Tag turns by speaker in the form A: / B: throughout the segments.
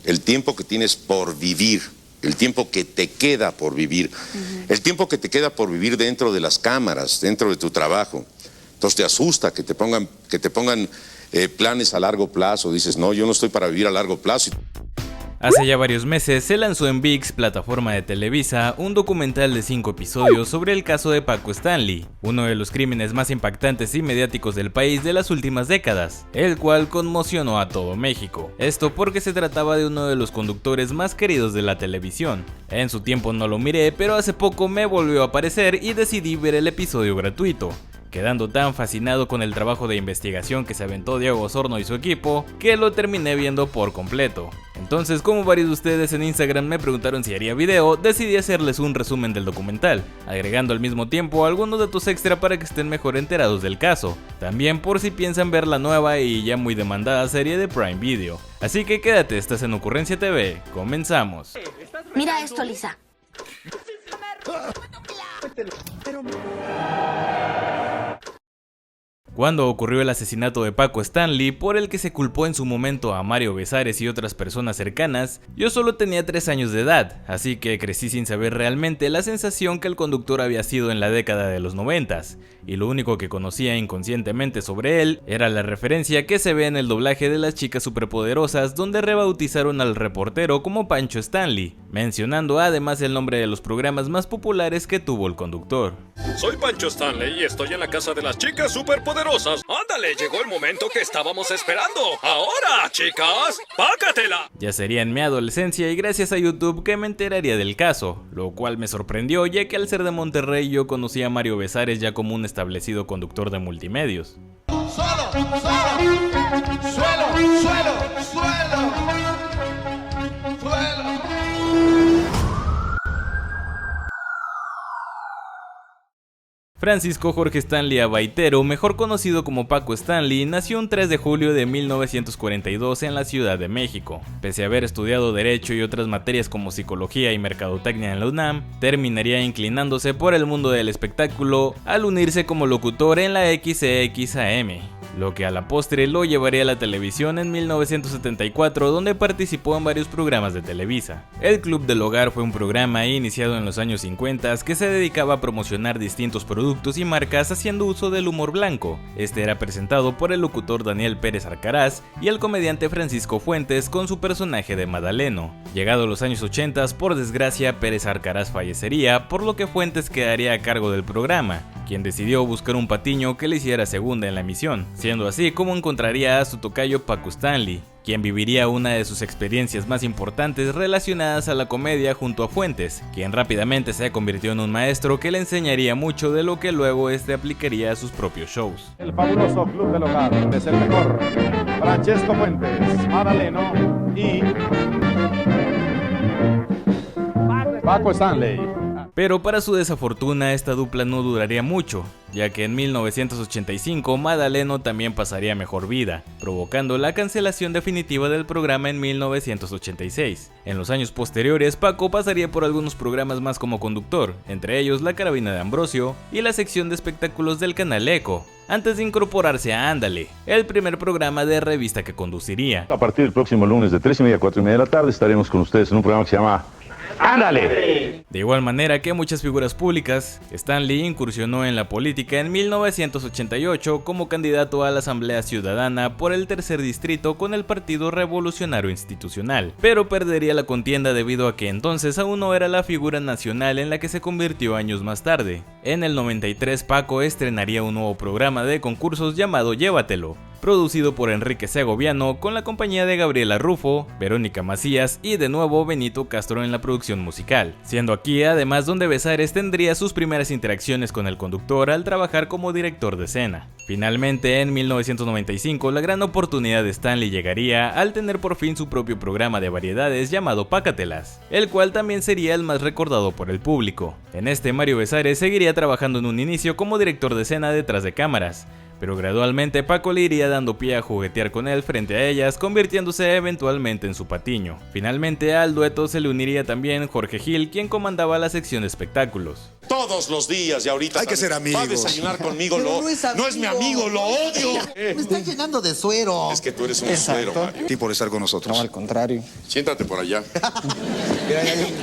A: el tiempo que tienes por vivir, el tiempo que te queda por vivir, el tiempo que te queda por vivir dentro de las cámaras, dentro de tu trabajo. Entonces te asusta que te pongan planes a largo plazo. Dices, no, yo no estoy para vivir a largo plazo.
B: Hace ya varios meses se lanzó en ViX, plataforma de Televisa, un documental de 5 episodios sobre el caso de Paco Stanley, uno de los crímenes más impactantes y mediáticos del país de las últimas décadas, el cual conmocionó a todo México. Esto porque se trataba de uno de los conductores más queridos de la televisión. En su tiempo no lo miré, pero hace poco me volvió a aparecer y decidí ver el episodio gratuito, quedando tan fascinado con el trabajo de investigación que se aventó Diego Osorno y su equipo, que lo terminé viendo por completo. Entonces, como varios de ustedes en Instagram me preguntaron si haría video, decidí hacerles un resumen del documental, agregando al mismo tiempo algunos datos extra para que estén mejor enterados del caso, también por si piensan ver la nueva y ya muy demandada serie de Prime Video. Así que quédate, estás en Ocurrencia TV, comenzamos.
C: Mira esto, Lisa.
B: Cuando ocurrió el asesinato de Paco Stanley, por el que se culpó en su momento a Mario Besares y otras personas cercanas, yo solo tenía 3 años de edad, así que crecí sin saber realmente la sensación que el conductor había sido en la década de los 90s, y lo único que conocía inconscientemente sobre él era la referencia que se ve en el doblaje de Las Chicas Superpoderosas, donde rebautizaron al reportero como Pancho Stanley, mencionando además el nombre de los programas más populares que tuvo el conductor.
D: Soy Pancho Stanley y estoy en la casa de las chicas superpoderosas. ¡Ándale! Llegó el momento que estábamos esperando. ¡Ahora, chicas! ¡Pácatela!
B: Ya sería en mi adolescencia y gracias a YouTube que me enteraría del caso, lo cual me sorprendió ya que al ser de Monterrey yo conocía a Mario Besares ya como un establecido conductor de multimedios.
E: ¡Suelo!
B: Francisco Jorge Stanley Abaitero, mejor conocido como Paco Stanley, nació un 3 de julio de 1942 en la Ciudad de México. Pese a haber estudiado Derecho y otras materias como Psicología y Mercadotecnia en la UNAM, terminaría inclinándose por el mundo del espectáculo al unirse como locutor en la XCX-AM, lo que a la postre lo llevaría a la televisión en 1974, donde participó en varios programas de Televisa. El Club del Hogar fue un programa iniciado en los años 50 que se dedicaba a promocionar distintos productos y marcas haciendo uso del humor blanco. Este era presentado por el locutor Daniel Pérez Arcaraz y el comediante Francisco Fuentes con su personaje de Madaleno. Llegados los años 80, por desgracia, Pérez Arcaraz fallecería, por lo que Fuentes quedaría a cargo del programa, quien decidió buscar un patiño que le hiciera segunda en la emisión, siendo así como encontraría a su tocayo Paco Stanley, quien viviría una de sus experiencias más importantes relacionadas a la comedia junto a Fuentes, quien rápidamente se convirtió en un maestro que le enseñaría mucho de lo que luego aplicaría a sus propios shows.
F: El fabuloso Club del Hogar es el mejor. Francesco Fuentes, Madaleno y Paco Stanley.
B: Pero para su desafortuna esta dupla no duraría mucho, ya que en 1985 Madaleno también pasaría mejor vida, provocando la cancelación definitiva del programa en 1986. En los años posteriores, Paco pasaría por algunos programas más como conductor, entre ellos La Carabina de Ambrosio y la sección de espectáculos del canal Eco, antes de incorporarse a Ándale, el primer programa de revista que conduciría.
G: A partir del próximo lunes de 3:30 a 4:30 de la tarde estaremos con ustedes en un programa que se llama ¡Ándale!
B: De igual manera que muchas figuras públicas, Stanley incursionó en la política en 1988 como candidato a la Asamblea Ciudadana por el tercer distrito con el Partido Revolucionario Institucional, pero perdería la contienda debido a que entonces aún no era la figura nacional en la que se convirtió años más tarde. En el 93 Paco estrenaría un nuevo programa de concursos llamado Llévatelo, producido por Enrique Segoviano con la compañía de Gabriela Rufo, Verónica Macías y de nuevo Benito Castro en la producción musical, siendo aquí además donde Besares tendría sus primeras interacciones con el conductor al trabajar como director de escena. Finalmente, en 1995, la gran oportunidad de Stanley llegaría al tener por fin su propio programa de variedades llamado Pácatelas, el cual también sería el más recordado por el público. En este, Mario Besares seguiría trabajando en un inicio como director de escena detrás de cámaras, pero gradualmente Paco le iría dando pie a juguetear con él frente a ellas, convirtiéndose eventualmente en su patiño. Finalmente al dueto se le uniría también Jorge Gil, quien comandaba la sección de espectáculos.
A: todos los días y ahorita
C: Hay que ser amigos.
A: va a desayunar conmigo,
E: Pero
A: no es mi amigo, lo odio.
E: Me está llenando de suero.
A: Es que tú eres un suero, Mario.
C: Y por estar con nosotros.
H: No, al contrario.
A: Siéntate por allá.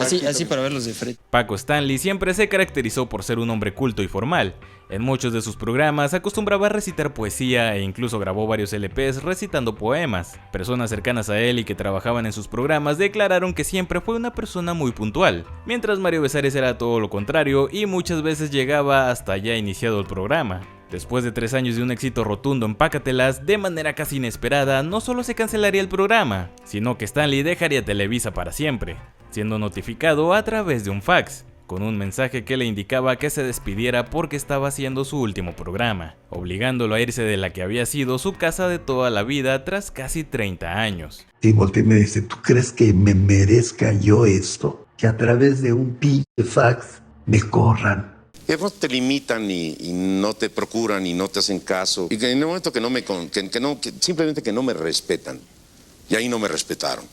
H: Así para verlos de frente.
B: Paco Stanley siempre se caracterizó por ser un hombre culto y formal. En muchos de sus programas acostumbraba a recitar poesía e incluso grabó varios LPs recitando poemas. Personas cercanas a él y que trabajaban en sus programas declararon que siempre fue una persona muy puntual, mientras Mario Besares era todo lo contrario y muchas veces llegaba hasta ya iniciado el programa. Después de 3 años de un éxito rotundo en Pácatelas, de manera casi inesperada, no solo se cancelaría el programa, sino que Stanley dejaría Televisa para siempre, siendo notificado a través de un fax, con un mensaje que le indicaba que se despidiera porque estaba haciendo su último programa, obligándolo a irse de la que había sido su casa de toda la vida tras casi 30 años.
I: Y volteé y me dice, ¿tú crees que me merezca yo esto? Que a través de un pinche fax me corran.
A: Que no te limitan y no te procuran y no te hacen caso. Y que en el momento que simplemente que no me respetan. Y ahí no me respetaron.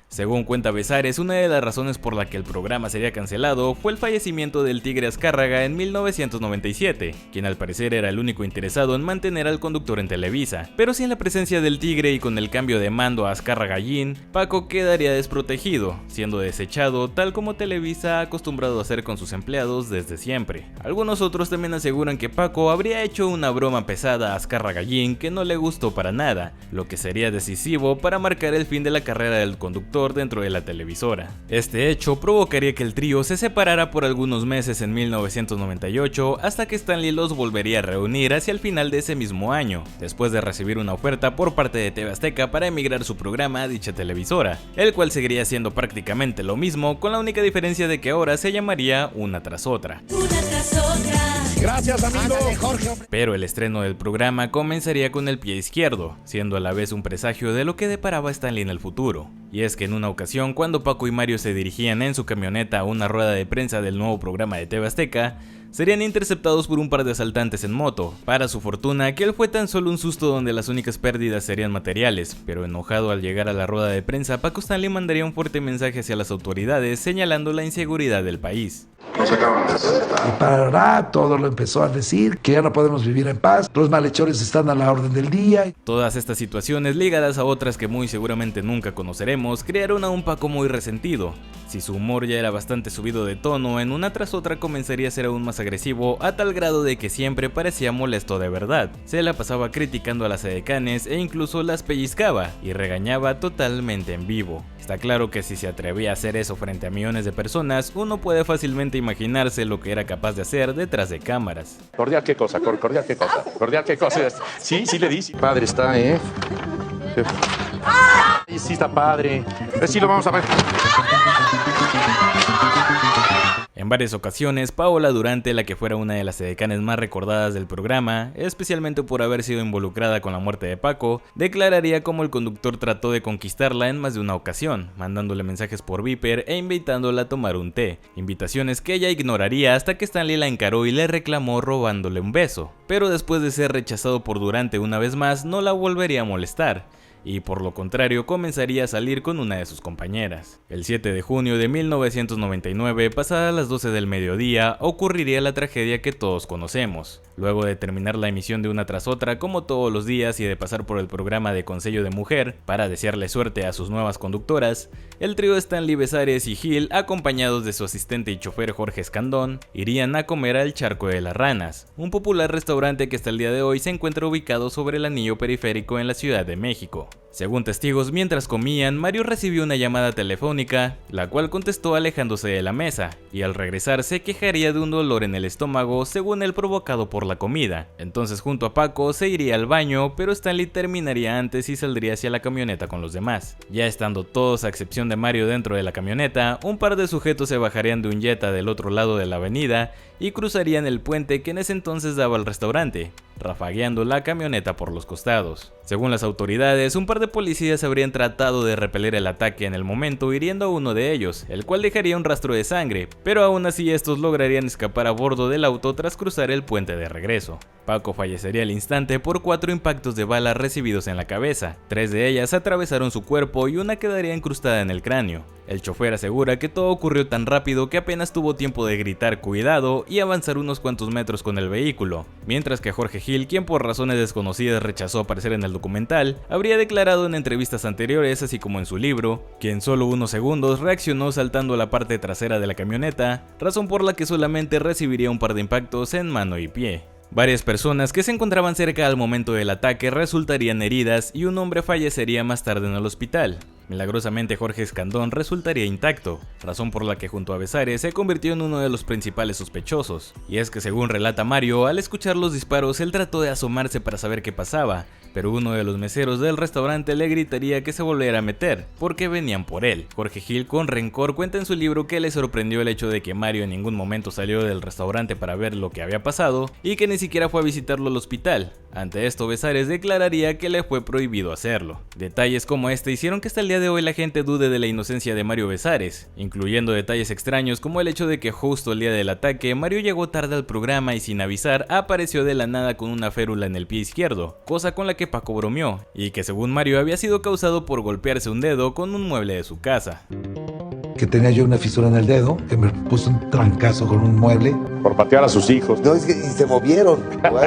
B: Según cuenta Besares, una de las razones por la que el programa sería cancelado fue el fallecimiento del Tigre Azcárraga en 1997, quien al parecer era el único interesado en mantener al conductor en Televisa. Pero sin la presencia del Tigre y con el cambio de mando a Azcárraga-Gallín, Paco quedaría desprotegido, siendo desechado tal como Televisa ha acostumbrado a hacer con sus empleados desde siempre. Algunos otros también aseguran que Paco habría hecho una broma pesada a Azcárraga-Gallín que no le gustó para nada, lo que sería decisivo para marcar el fin de la carrera del conductor dentro de la televisora. Este hecho provocaría que el trío se separara por algunos meses en 1998 hasta que Stanley los volvería a reunir hacia el final de ese mismo año, después de recibir una oferta por parte de TV Azteca para emigrar su programa a dicha televisora, el cual seguiría siendo prácticamente lo mismo, con la única diferencia de que ahora se llamaría Una tras otra.
J: Una tras otra.
C: Gracias, amigo.
B: Pero el estreno del programa comenzaría con el pie izquierdo, siendo a la vez un presagio de lo que deparaba Stanley en el futuro. Y es que en una ocasión, cuando Paco y Mario se dirigían en su camioneta a una rueda de prensa del nuevo programa de TV Azteca, serían interceptados por un par de asaltantes en moto. Para su fortuna, aquel fue tan solo un susto donde las únicas pérdidas serían materiales, pero enojado al llegar a la rueda de prensa, Paco Stanley mandaría un fuerte mensaje hacia las autoridades señalando la inseguridad del país.
I: Y para todo lo empezó a decir que ya no podemos vivir en paz, los malhechores están a la orden del día.
B: Todas estas situaciones, ligadas a otras que muy seguramente nunca conoceremos, crearon a un Paco muy resentido. Si su humor ya era bastante subido de tono, en una tras otra comenzaría a ser aún más agresivo, a tal grado de que siempre parecía molesto de verdad. Se la pasaba criticando a las edecanes e incluso las pellizcaba y regañaba totalmente en vivo. Está claro que si se atrevía a hacer eso frente a millones de personas, uno puede fácilmente imaginarse lo que era capaz de hacer detrás de cámaras.
G: Cordial, ¿qué cosa? Cordial, ¿qué cosa? Cordial, ¿qué cosa? Sí, le dice. Padre está, ¿eh? Sí, está padre. Sí, lo vamos a ver.
B: En varias ocasiones, Paola Durante, la que fuera una de las edecanes más recordadas del programa, especialmente por haber sido involucrada con la muerte de Paco, declararía cómo el conductor trató de conquistarla en más de una ocasión, mandándole mensajes por Viper e invitándola a tomar un té, invitaciones que ella ignoraría hasta que Stanley la encaró y le reclamó robándole un beso. Pero después de ser rechazado por Durante una vez más, no la volvería a molestar, y por lo contrario comenzaría a salir con una de sus compañeras. El 7 de junio de 1999, pasadas las 12 del mediodía, ocurriría la tragedia que todos conocemos. Luego de terminar la emisión de Una tras otra como todos los días y de pasar por el programa de Consejo de Mujer para desearle suerte a sus nuevas conductoras, el trío Stanley, Besares y Gil, acompañados de su asistente y chofer Jorge Escandón, irían a comer al Charco de las Ranas, un popular restaurante que hasta el día de hoy se encuentra ubicado sobre el anillo periférico en la Ciudad de México. Según testigos, mientras comían, Mario recibió una llamada telefónica, la cual contestó alejándose de la mesa, y al regresar se quejaría de un dolor en el estómago, según él provocado por la comida. Entonces junto a Paco se iría al baño, pero Stanley terminaría antes y saldría hacia la camioneta con los demás. Ya estando todos a excepción de Mario dentro de la camioneta, un par de sujetos se bajarían de un Jetta del otro lado de la avenida y cruzarían el puente que en ese entonces daba al restaurante, rafagueando la camioneta por los costados. Según las autoridades, un par de policías habrían tratado de repeler el ataque en el momento, hiriendo a uno de ellos, el cual dejaría un rastro de sangre, pero aún así estos lograrían escapar a bordo del auto tras cruzar el puente de regreso. Paco fallecería al instante por 4 impactos de bala recibidos en la cabeza. 3 de ellas atravesaron su cuerpo y una quedaría incrustada en el cráneo. El chofer asegura que todo ocurrió tan rápido que apenas tuvo tiempo de gritar "cuidado" y avanzar unos cuantos metros con el vehículo, mientras que Jorge Gil, quien por razones desconocidas rechazó aparecer en el documental, habría declarado en entrevistas anteriores, así como en su libro, que en solo unos segundos reaccionó saltando a la parte trasera de la camioneta, razón por la que solamente recibiría un par de impactos en mano y pie. Varias personas que se encontraban cerca al momento del ataque resultarían heridas y un hombre fallecería más tarde en el hospital. Milagrosamente Jorge Escandón resultaría intacto, razón por la que junto a Bezares se convirtió en uno de los principales sospechosos. Y es que según relata Mario, al escuchar los disparos él trató de asomarse para saber qué pasaba, pero uno de los meseros del restaurante le gritaría que se volviera a meter, porque venían por él. Jorge Gil con rencor cuenta en su libro que le sorprendió el hecho de que Mario en ningún momento salió del restaurante para ver lo que había pasado y que ni siquiera fue a visitarlo al hospital. Ante esto Bezares declararía que le fue prohibido hacerlo. Detalles como este hicieron que hasta el día de hoy la gente dude de la inocencia de Mario Bezares, incluyendo detalles extraños como el hecho de que justo el día del ataque Mario llegó tarde al programa y sin avisar apareció de la nada con una férula en el pie izquierdo, cosa con la que Paco bromeó, y que según Mario había sido causado por golpearse un dedo con un mueble de su casa.
I: Que tenía yo una fisura en el dedo, que me puso un trancazo con un mueble.
G: Por patear a sus hijos.
E: No, es que y se movieron.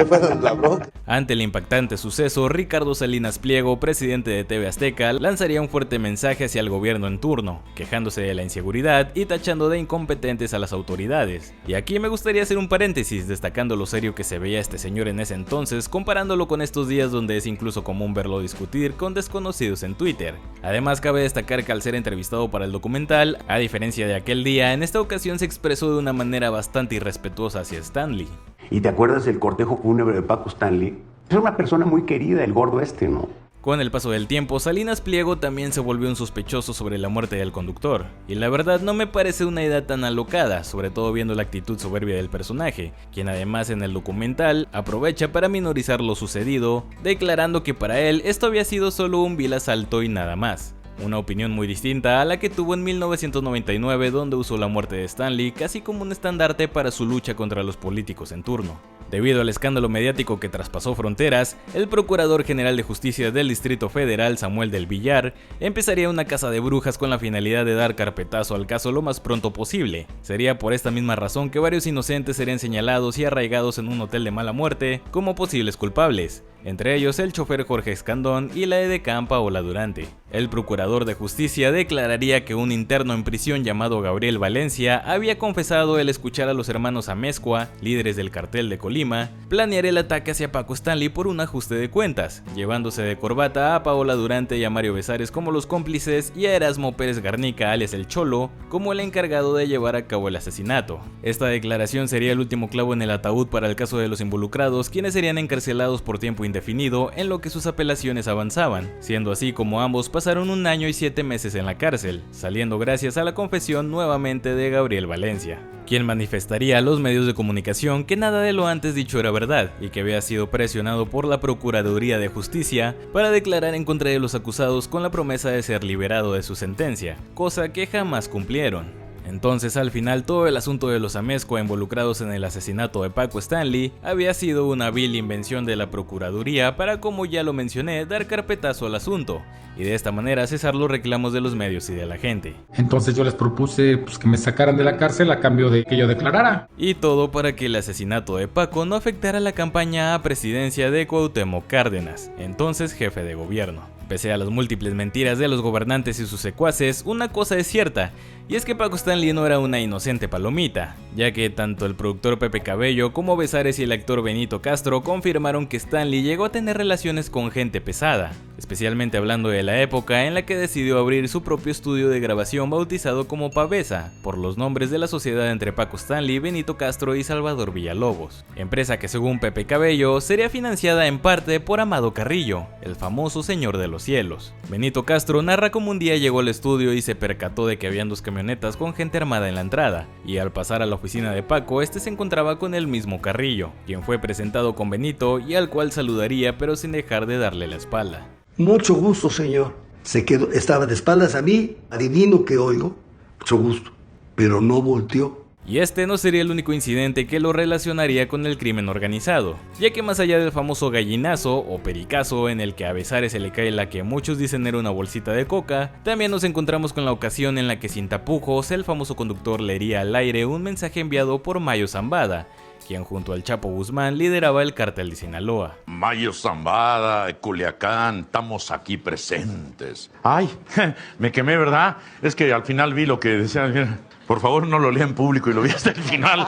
E: Fue la bronca.
B: Ante el impactante suceso, Ricardo Salinas Pliego, presidente de TV Azteca, lanzaría un fuerte mensaje hacia el gobierno en turno, quejándose de la inseguridad y tachando de incompetentes a las autoridades. Y aquí me gustaría hacer un paréntesis destacando lo serio que se veía este señor en ese entonces, comparándolo con estos días donde es incluso común verlo discutir con desconocidos en Twitter. Además cabe destacar que al ser entrevistado para el documental, a diferencia de aquel día, en esta ocasión se expresó de una manera bastante irrespetuosa hacia Stanley.
C: ¿Y te acuerdas del cortejo fúnebre de Paco Stanley? Es una persona muy querida, el gordo este, ¿no?
B: Con el paso del tiempo, Salinas Pliego también se volvió un sospechoso sobre la muerte del conductor, y la verdad no me parece una idea tan alocada, sobre todo viendo la actitud soberbia del personaje, quien además en el documental aprovecha para minorizar lo sucedido, declarando que para él esto había sido solo un vil asalto y nada más. Una opinión muy distinta a la que tuvo en 1999, donde usó la muerte de Stanley casi como un estandarte para su lucha contra los políticos en turno. Debido al escándalo mediático que traspasó fronteras, el Procurador General de Justicia del Distrito Federal, Samuel del Villar, empezaría una caza de brujas con la finalidad de dar carpetazo al caso lo más pronto posible. Sería por esta misma razón que varios inocentes serían señalados y arraigados en un hotel de mala muerte como posibles culpables, entre ellos el chofer Jorge Escandón y la edecán Paola Durante. El Procurador de Justicia declararía que un interno en prisión llamado Gabriel Valencia había confesado el escuchar a los hermanos Amezcua, líderes del cartel de Colima, planear el ataque hacia Paco Stanley por un ajuste de cuentas, llevándose de corbata a Paola Durante y a Mario Bezares como los cómplices y a Erasmo Pérez Garnica alias el Cholo como el encargado de llevar a cabo el asesinato. Esta declaración sería el último clavo en el ataúd para el caso de los involucrados, quienes serían encarcelados por tiempo indefinido en lo que sus apelaciones avanzaban, siendo así como ambos pasaron 1 año y 7 meses en la cárcel, saliendo gracias a la confesión nuevamente de Gabriel Valencia, quien manifestaría a los medios de comunicación que nada de lo antes dicho era verdad y que había sido presionado por la Procuraduría de Justicia para declarar en contra de los acusados con la promesa de ser liberado de su sentencia, cosa que jamás cumplieron. Entonces al final todo el asunto de los Amezcua involucrados en el asesinato de Paco Stanley había sido una vil invención de la Procuraduría para, como ya lo mencioné, dar carpetazo al asunto y de esta manera cesar los reclamos de los medios y de la gente.
J: Entonces yo les propuse que me sacaran de la cárcel a cambio de que yo declarara.
B: Y todo para que el asesinato de Paco no afectara la campaña a presidencia de Cuauhtémoc Cárdenas, entonces jefe de gobierno. Pese a las múltiples mentiras de los gobernantes y sus secuaces, una cosa es cierta, y es que Paco Stanley no era una inocente palomita, ya que tanto el productor Pepe Cabello como Bezares y el actor Benito Castro confirmaron que Stanley llegó a tener relaciones con gente pesada, especialmente hablando de la época en la que decidió abrir su propio estudio de grabación bautizado como Pavesa, por los nombres de la sociedad entre Paco Stanley, Benito Castro y Salvador Villalobos, empresa que según Pepe Cabello sería financiada en parte por Amado Carrillo, el famoso señor de los cielos. Benito Castro narra cómo un día llegó al estudio y se percató de que habían 2 camionetas con gente armada en la entrada, y al pasar a la oficina de Paco, este se encontraba con el mismo Carrillo, quien fue presentado con Benito y al cual saludaría pero sin dejar de darle la espalda.
K: Mucho gusto, señor. Se quedó, estaba de espaldas a mí, adivino que oigo, mucho gusto, pero no volteó.
B: Y este no sería el único incidente que lo relacionaría con el crimen organizado, ya que más allá del famoso gallinazo o pericazo en el que a Besares se le cae la que muchos dicen era una bolsita de coca, también nos encontramos con la ocasión en la que sin tapujos el famoso conductor leería al aire un mensaje enviado por Mayo Zambada, quien junto al Chapo Guzmán lideraba el cártel de Sinaloa.
G: Mayo Zambada, Culiacán, estamos aquí presentes. Ay, me quemé, ¿verdad? Es que al final vi lo que decían. Por favor, no lo lea en público y lo vi hasta el final.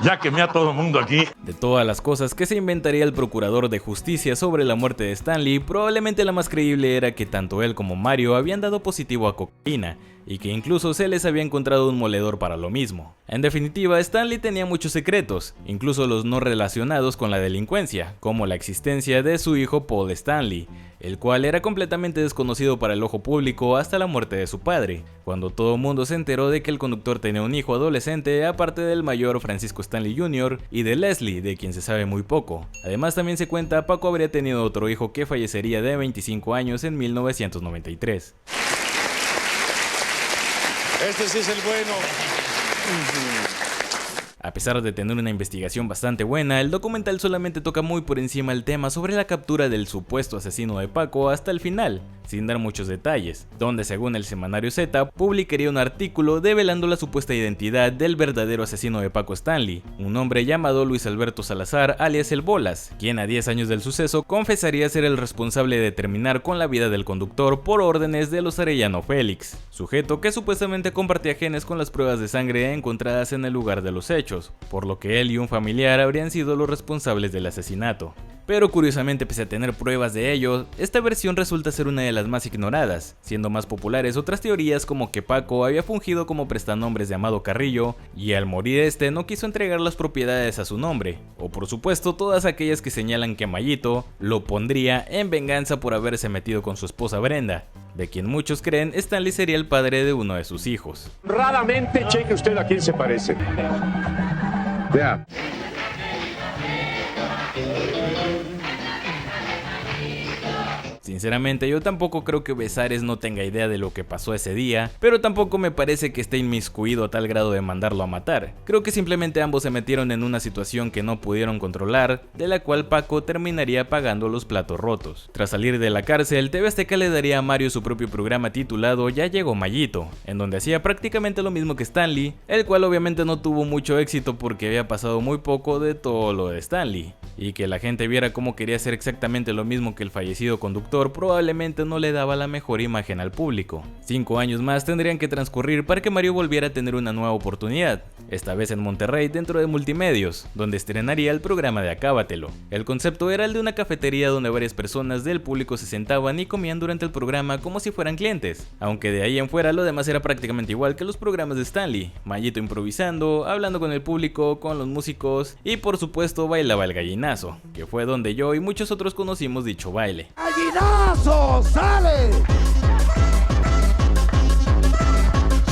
G: Ya quemé a todo el mundo aquí.
B: De todas las cosas que se inventaría el procurador de justicia sobre la muerte de Stanley, probablemente la más creíble era que tanto él como Mario habían dado positivo a cocaína, y que incluso se les había encontrado un moledor para lo mismo. En definitiva, Stanley tenía muchos secretos, incluso los no relacionados con la delincuencia, como la existencia de su hijo Paul Stanley, el cual era completamente desconocido para el ojo público hasta la muerte de su padre, cuando todo el mundo se enteró de que el conductor tenía un hijo adolescente aparte del mayor Francisco Stanley Jr. y de Leslie, de quien se sabe muy poco. Además también se cuenta Paco habría tenido otro hijo que fallecería de 25 años en 1993.
L: Este sí es el bueno.
B: A pesar de tener una investigación bastante buena, el documental solamente toca muy por encima el tema sobre la captura del supuesto asesino de Paco hasta el final, sin dar muchos detalles, donde según el semanario Z publicaría un artículo develando la supuesta identidad del verdadero asesino de Paco Stanley, un hombre llamado Luis Alberto Salazar alias El Bolas, quien a 10 años del suceso confesaría ser el responsable de terminar con la vida del conductor por órdenes de los Arellano Félix, sujeto que supuestamente compartía genes con las pruebas de sangre encontradas en el lugar de los hechos, por lo que él y un familiar habrían sido los responsables del asesinato. Pero curiosamente, pese a tener pruebas de ello, esta versión resulta ser una de las más ignoradas, siendo más populares otras teorías como que Paco había fungido como prestanombres de Amado Carrillo y al morir este no quiso entregar las propiedades a su nombre, o por supuesto todas aquellas que señalan que Mayito lo pondría en venganza por haberse metido con su esposa Brenda, de quien muchos creen Stanley sería el padre de uno de sus hijos.
L: Honradamente, cheque usted a quién se parece. Vea.
B: Sinceramente, yo tampoco creo que Besares no tenga idea de lo que pasó ese día, pero tampoco me parece que esté inmiscuido a tal grado de mandarlo a matar. Creo que simplemente ambos se metieron en una situación que no pudieron controlar, de la cual Paco terminaría pagando los platos rotos. Tras salir de la cárcel, TV Azteca le daría a Mario su propio programa titulado Ya llegó Mayito, en donde hacía prácticamente lo mismo que Stanley, el cual obviamente no tuvo mucho éxito porque había pasado muy poco de todo lo de Stanley, y que la gente viera cómo quería hacer exactamente lo mismo que el fallecido conductor probablemente no le daba la mejor imagen al público. 5 años más tendrían que transcurrir para que Mario volviera a tener una nueva oportunidad, esta vez en Monterrey dentro de Multimedios, donde estrenaría el programa de Acábatelo. El concepto era el de una cafetería donde varias personas del público se sentaban y comían durante el programa como si fueran clientes, aunque de ahí en fuera lo demás era prácticamente igual que los programas de Stanley, Mayito improvisando, hablando con el público, con los músicos y por supuesto bailaba el gallinazo, que fue donde yo y muchos otros conocimos dicho baile.
E: ¡Gallinazo! ¡Sale!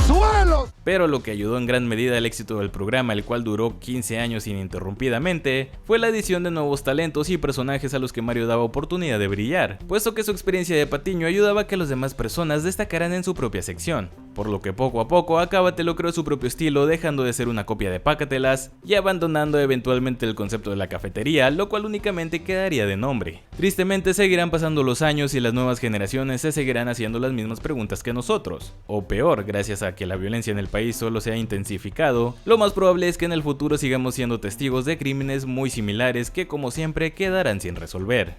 E: ¡Suelo!
B: Pero lo que ayudó en gran medida al éxito del programa, el cual duró 15 años ininterrumpidamente, fue la adición de nuevos talentos y personajes a los que Mario daba oportunidad de brillar, puesto que su experiencia de patiño ayudaba a que las demás personas destacaran en su propia sección, por lo que poco a poco Acábatelo creó su propio estilo, dejando de ser una copia de Pácatelas y abandonando eventualmente el concepto de la cafetería, lo cual únicamente quedaría de nombre. Tristemente seguirán pasando los años y las nuevas generaciones se seguirán haciendo las mismas preguntas que nosotros, o peor, gracias a que la violencia en el país solo se ha intensificado, lo más probable es que en el futuro sigamos siendo testigos de crímenes muy similares que como siempre quedarán sin resolver.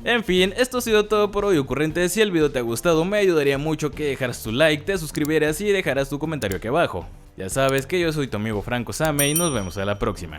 B: En fin, esto ha sido todo por hoy, ocurrentes. Si el video te ha gustado, me ayudaría mucho que dejaras tu like, te suscribieras y dejaras tu comentario aquí abajo. Ya sabes que yo soy tu amigo Franco Same y nos vemos a la próxima.